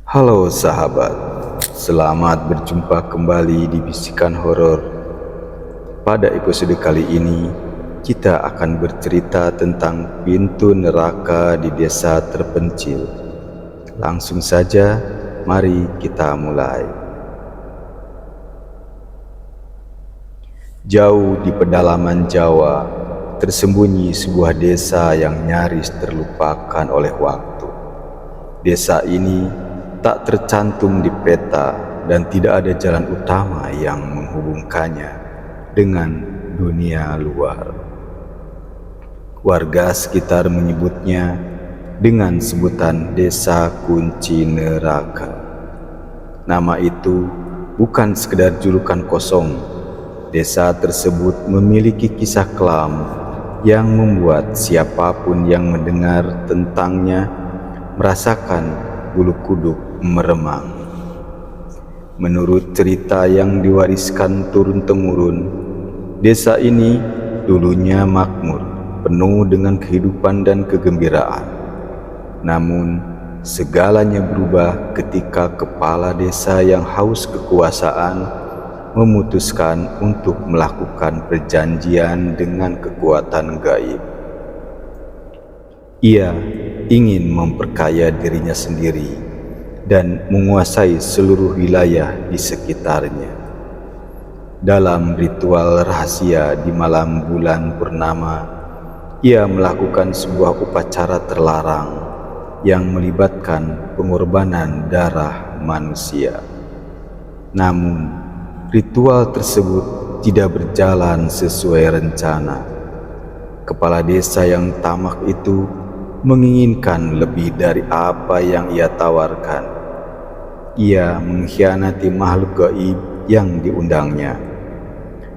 Halo sahabat, selamat berjumpa kembali di Bisikan Horor. Pada episode kali ini, kita akan bercerita tentang pintu neraka di desa terpencil. Langsung saja, mari kita mulai. Jauh di pedalaman Jawa, tersembunyi sebuah desa yang nyaris terlupakan oleh waktu. Desa ini tak tercantum di peta dan tidak ada jalan utama yang menghubungkannya dengan dunia luar. Warga sekitar menyebutnya dengan sebutan Desa Kunci Neraka. Nama itu bukan sekedar julukan kosong. Desa tersebut memiliki kisah kelam yang membuat siapapun yang mendengar tentangnya merasakan bulu kuduk meremang. Menurut cerita yang diwariskan turun-temurun, desa ini dulunya makmur, penuh dengan kehidupan dan kegembiraan. Namun, segalanya berubah ketika kepala desa yang haus kekuasaan memutuskan untuk melakukan perjanjian dengan kekuatan gaib. Ia ingin memperkaya dirinya sendiri dan menguasai seluruh wilayah di sekitarnya. Dalam ritual rahasia di malam bulan purnama, ia melakukan sebuah upacara terlarang yang melibatkan pengorbanan darah manusia. Namun, ritual tersebut tidak berjalan sesuai rencana. Kepala desa yang tamak itu menginginkan lebih dari apa yang ia tawarkan. Ia mengkhianati makhluk gaib yang diundangnya.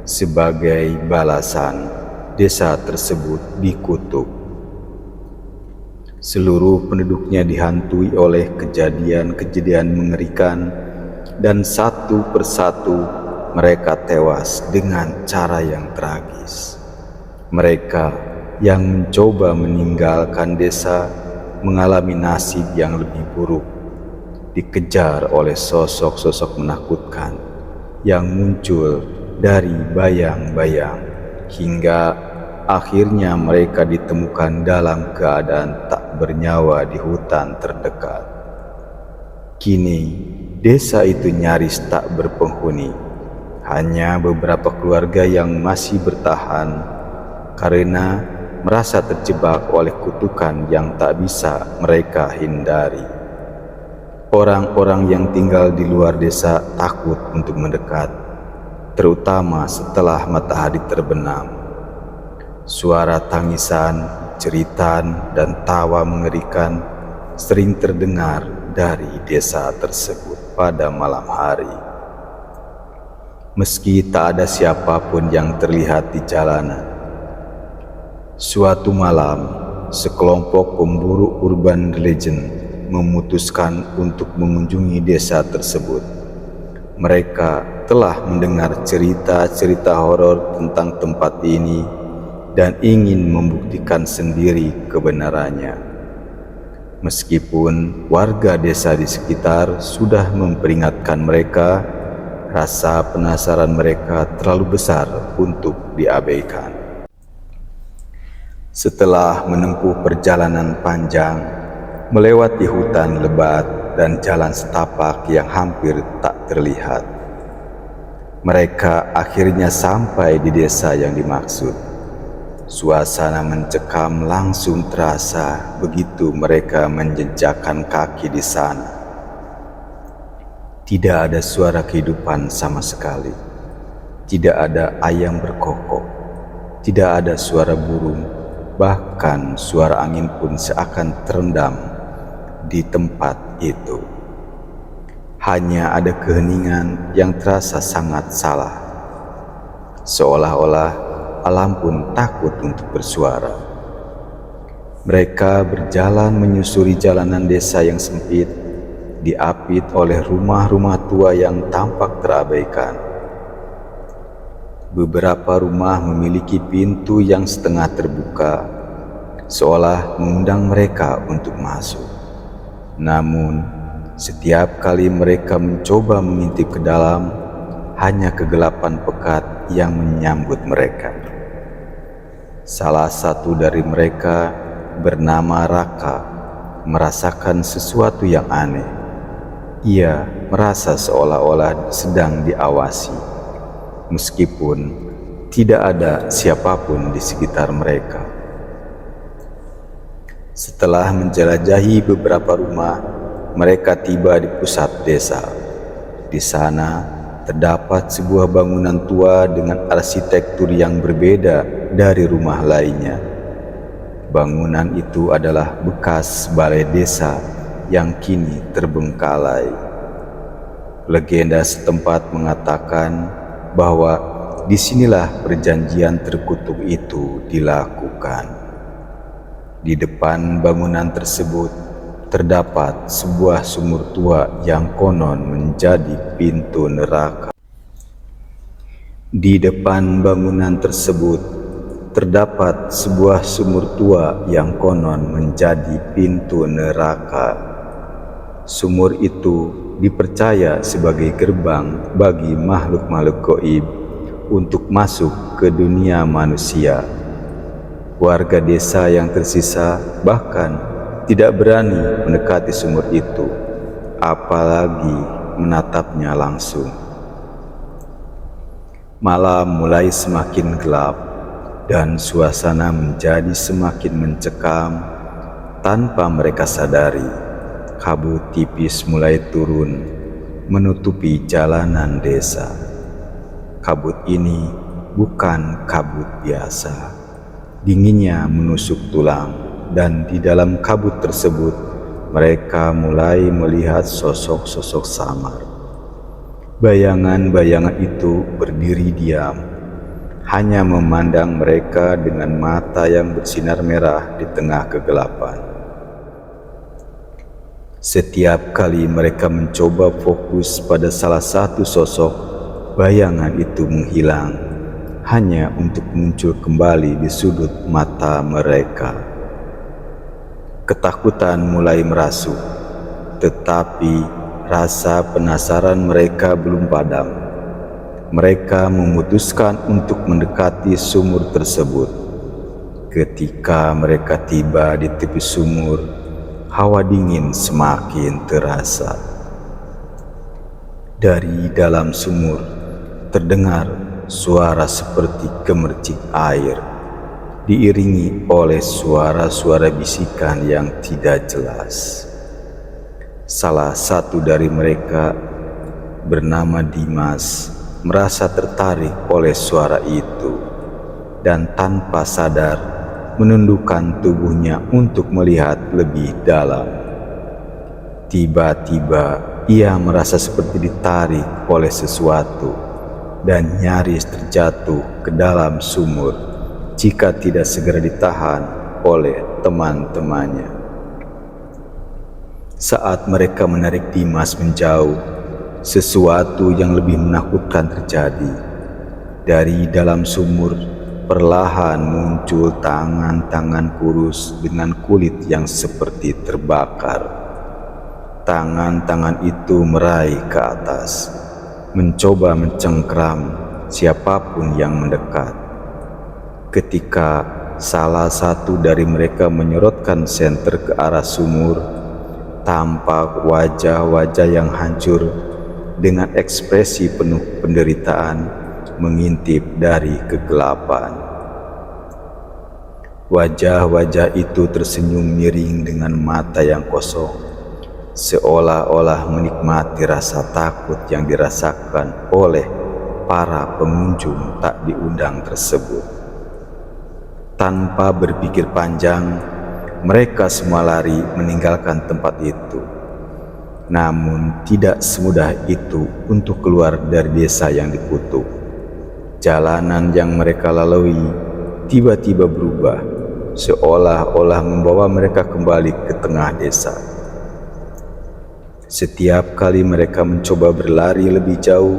Sebagai balasan, desa tersebut dikutuk. Seluruh penduduknya dihantui oleh kejadian-kejadian mengerikan, dan satu persatu mereka tewas dengan cara yang tragis. Mereka yang mencoba meninggalkan desa mengalami nasib yang lebih buruk, dikejar oleh sosok-sosok menakutkan yang muncul dari bayang-bayang, hingga akhirnya mereka ditemukan dalam keadaan tak bernyawa di hutan terdekat. Kini desa itu nyaris tak berpenghuni, hanya beberapa keluarga yang masih bertahan karena merasa terjebak oleh kutukan yang tak bisa mereka hindari. Orang-orang yang tinggal di luar desa takut untuk mendekat, terutama setelah matahari terbenam. Suara tangisan, jeritan, dan tawa mengerikan sering terdengar dari desa tersebut pada malam hari. Meski tak ada siapapun yang terlihat di jalanan, suatu malam, sekelompok pemburu urban legend memutuskan untuk mengunjungi desa tersebut. Mereka telah mendengar cerita-cerita horor tentang tempat ini dan ingin membuktikan sendiri kebenarannya. Meskipun warga desa di sekitar sudah memperingatkan mereka, rasa penasaran mereka terlalu besar untuk diabaikan. Setelah menempuh perjalanan panjang, melewati hutan lebat dan jalan setapak yang hampir tak terlihat, mereka akhirnya sampai di desa yang dimaksud. Suasana mencekam langsung terasa begitu mereka menjejakkan kaki di sana. Tidak ada suara kehidupan sama sekali. Tidak ada ayam berkokok. Tidak ada suara burung. Bahkan suara angin pun seakan terendam di tempat itu. Hanya ada keheningan yang terasa sangat salah. Seolah-olah alam pun takut untuk bersuara. Mereka berjalan menyusuri jalanan desa yang sempit, diapit oleh rumah-rumah tua yang tampak terabaikan. Beberapa rumah memiliki pintu yang setengah terbuka, seolah mengundang mereka untuk masuk. Namun, Setiap kali mereka mencoba mengintip ke dalam, hanya kegelapan pekat yang menyambut mereka. Salah satu dari mereka bernama Raka merasakan sesuatu yang aneh. Ia merasa seolah-olah sedang diawasi, meskipun tidak ada siapapun di sekitar mereka. Setelah menjelajahi beberapa rumah, mereka tiba di pusat desa. Di sana terdapat sebuah bangunan tua dengan arsitektur yang berbeda dari rumah lainnya. Bangunan itu adalah bekas balai desa yang kini terbengkalai. Legenda setempat mengatakan bahwa disinilah perjanjian terkutuk itu dilakukan. Di depan bangunan tersebut terdapat sebuah sumur tua yang konon menjadi pintu neraka. Di depan bangunan tersebut terdapat sebuah sumur tua yang konon menjadi pintu neraka. Sumur itu dipercaya sebagai gerbang bagi makhluk-makhluk gaib untuk masuk ke dunia manusia. Warga desa yang tersisa bahkan tidak berani mendekati sumur itu, apalagi menatapnya langsung. Malam mulai semakin gelap dan suasana menjadi semakin mencekam. Tanpa mereka sadari, kabut tipis mulai turun menutupi jalanan desa. Kabut ini bukan kabut biasa. Dinginnya menusuk tulang. Dan di dalam kabut tersebut mereka mulai melihat sosok-sosok samar. Bayangan-bayangan itu berdiri diam, hanya memandang mereka dengan mata yang bersinar merah di tengah kegelapan. Setiap kali mereka mencoba fokus pada salah satu sosok, bayangan itu menghilang, hanya untuk muncul kembali di sudut mata mereka. Ketakutan mulai merasuk, tetapi rasa penasaran mereka belum padam. Mereka memutuskan untuk mendekati sumur tersebut. Ketika mereka tiba di tepi sumur, hawa dingin semakin terasa. Dari dalam sumur terdengar suara seperti gemercik air, diiringi oleh suara-suara bisikan yang tidak jelas. Salah satu dari mereka bernama Dimas merasa tertarik oleh suara itu dan tanpa sadar menundukkan tubuhnya untuk melihat lebih dalam. Tiba-tiba ia merasa seperti ditarik oleh sesuatu dan nyaris terjatuh ke dalam sumur jika tidak segera ditahan oleh teman-temannya. Saat mereka menarik Dimas menjauh, sesuatu yang lebih menakutkan terjadi. Dari dalam sumur, perlahan muncul tangan-tangan kurus dengan kulit yang seperti terbakar. Tangan-tangan itu meraih ke atas, mencoba mencengkram siapapun yang mendekat. Ketika salah satu dari mereka menyorotkan senter ke arah sumur, tampak wajah-wajah yang hancur dengan ekspresi penuh penderitaan mengintip dari kegelapan. Wajah-wajah itu tersenyum miring dengan mata yang kosong, seolah-olah menikmati rasa takut yang dirasakan oleh para pengunjung tak diundang tersebut. Tanpa berpikir panjang, mereka semua lari meninggalkan tempat itu. Namun tidak semudah itu untuk keluar dari desa yang dikutuk. Jalanan yang mereka lalui tiba-tiba berubah, seolah-olah membawa mereka kembali ke tengah desa. Setiap kali mereka mencoba berlari lebih jauh,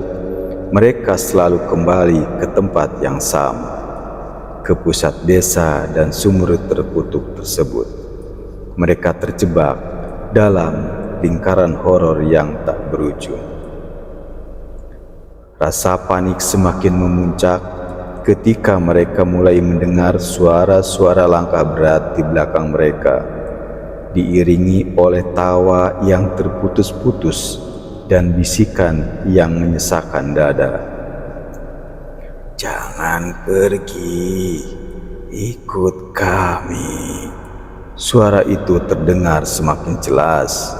mereka selalu kembali ke tempat yang sama, ke pusat desa dan sumur terkutuk tersebut. Mereka terjebak dalam lingkaran horor yang tak berujung. Rasa panik semakin memuncak ketika mereka mulai mendengar suara-suara langkah berat di belakang mereka, diiringi oleh tawa yang terputus-putus dan bisikan yang menyesakkan dada. "Jangan pergi, ikut kami." Suara itu terdengar semakin jelas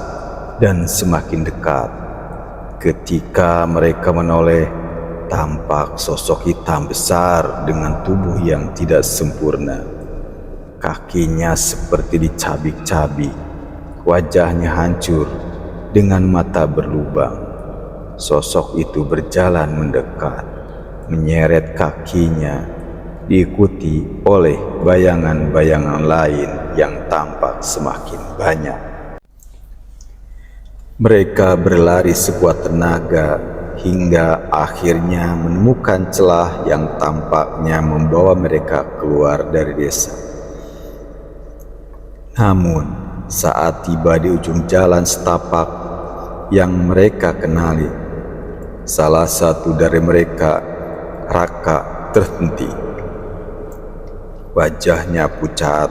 dan semakin dekat. Ketika mereka menoleh, tampak sosok hitam besar dengan tubuh yang tidak sempurna. Kakinya seperti dicabik-cabik, wajahnya hancur dengan mata berlubang. Sosok itu berjalan mendekat, menyeret kakinya, diikuti oleh bayangan-bayangan lain yang tampak semakin banyak. Mereka berlari sekuat tenaga hingga akhirnya menemukan celah yang tampaknya membawa mereka keluar dari desa. Namun, saat tiba di ujung jalan setapak yang mereka kenali, salah satu dari mereka, Raka, terhenti. Wajahnya pucat,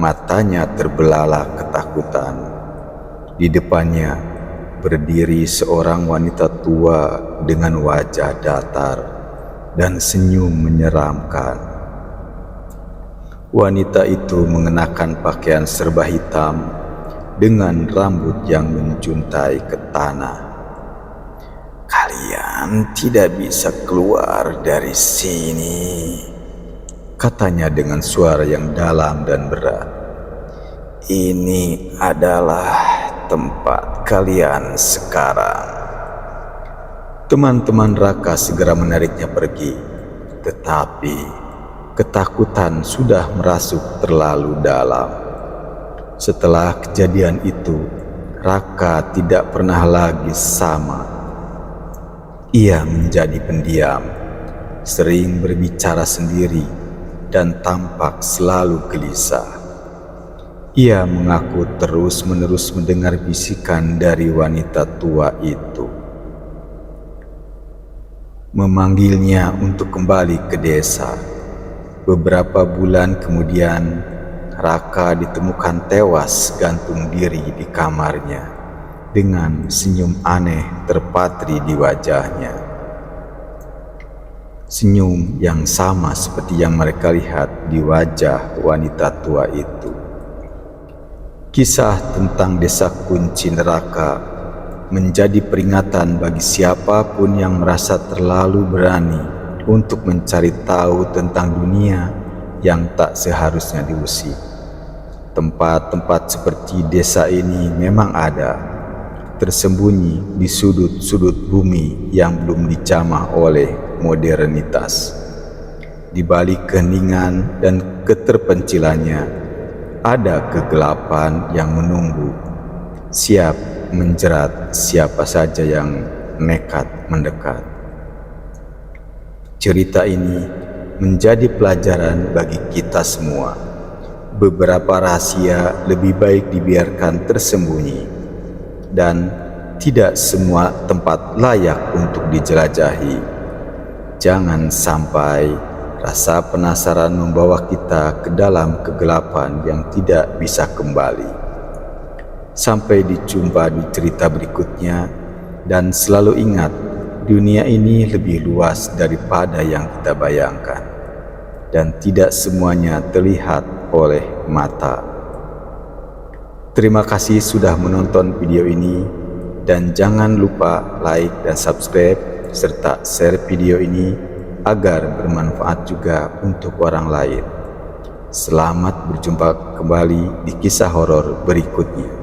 matanya terbelalak ketakutan. Di depannya berdiri seorang wanita tua dengan wajah datar dan senyum menyeramkan. Wanita itu mengenakan pakaian serba hitam dengan rambut yang menjuntai ke tanah. "Kalian tidak bisa keluar dari sini," katanya dengan suara yang dalam dan berat. "Ini adalah tempat kalian sekarang." Teman-teman Raka segera menariknya pergi, tetapi ketakutan sudah merasuk terlalu dalam. Setelah kejadian itu, Raka tidak pernah lagi sama. Ia menjadi pendiam, sering berbicara sendiri, dan tampak selalu gelisah. Ia mengaku terus-menerus mendengar bisikan dari wanita tua itu, memanggilnya untuk kembali ke desa. Beberapa bulan kemudian, Raka ditemukan tewas gantung diri di kamarnya dengan senyum aneh terpatri di wajahnya. Senyum yang sama seperti yang mereka lihat di wajah wanita tua itu. Kisah tentang desa kunci neraka menjadi peringatan bagi siapapun yang merasa terlalu berani untuk mencari tahu tentang dunia yang tak seharusnya diusik. Tempat-tempat seperti desa ini memang ada, tersembunyi di sudut-sudut bumi yang belum dijamah oleh modernitas. Di balik keheningan dan keterpencilannya, ada kegelapan yang menunggu, siap menjerat siapa saja yang nekat mendekat. Cerita ini menjadi pelajaran bagi kita semua. Beberapa rahasia lebih baik dibiarkan tersembunyi, dan tidak semua tempat layak untuk dijelajahi. Jangan sampai rasa penasaran membawa kita ke dalam kegelapan yang tidak bisa kembali. Sampai dijumpa di cerita berikutnya, dan selalu ingat, dunia ini lebih luas daripada yang kita bayangkan, dan tidak semuanya terlihat oleh mata. Terima kasih sudah menonton video ini, dan jangan lupa like dan subscribe, serta share video ini agar bermanfaat juga untuk orang lain. Selamat berjumpa kembali di kisah horor berikutnya.